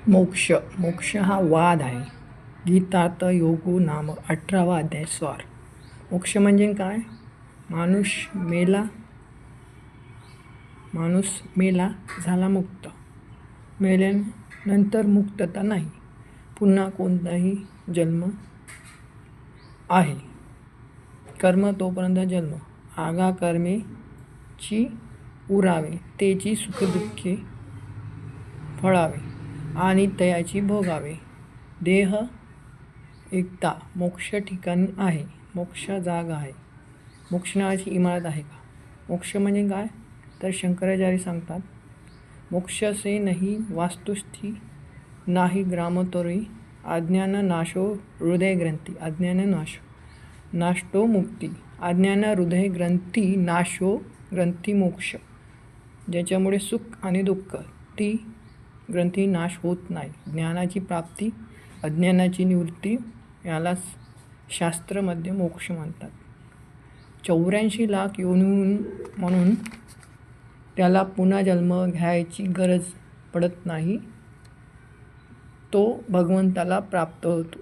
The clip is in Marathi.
मोक्ष मोक्ष हा वाद आहे. गीतार्थ योगो नाम 18वा अध्याय स्वार. मोक्ष म्हणजे काय? माणूस मेला झाला मुक्त. मेल्यानंतर मुक्तता नाही, पुन्हा कोणताही जन्म आहे. कर्म तोपर्यंत जन्म. आगा कर्मेची उरावे, तेची सुखदुःखे फळावे आणि तयाची भोगावे. देह एकता मोक्ष ठिकाणी आहे. मोक्ष जागा आहे. मोक्ष नावाची इमारत आहे का? मोक्ष म्हणजे काय? तर शंकराचार्य सांगतात, मोक्ष से नाही वास्तुस्थी नाही ग्रामतोरी अज्ञान नाशो हृदय ग्रंथी अज्ञान नाशतो मुक्ती अज्ञान हृदय ग्रंथी नाशो ग्रंथी मोक्ष. ज्याच्यामुळे सुख आणि दुःख ती ग्रंथी नाश होत नाही. ज्ञानाची प्राप्ती, अज्ञानाची निवृत्ती याला शास्त्रमध्ये मोक्ष म्हणतात. 84 लाख योनी म्हणून त्याला पुन्हा जन्म घ्यायची गरज पडत नाही. तो भगवंताला प्राप्त होतो.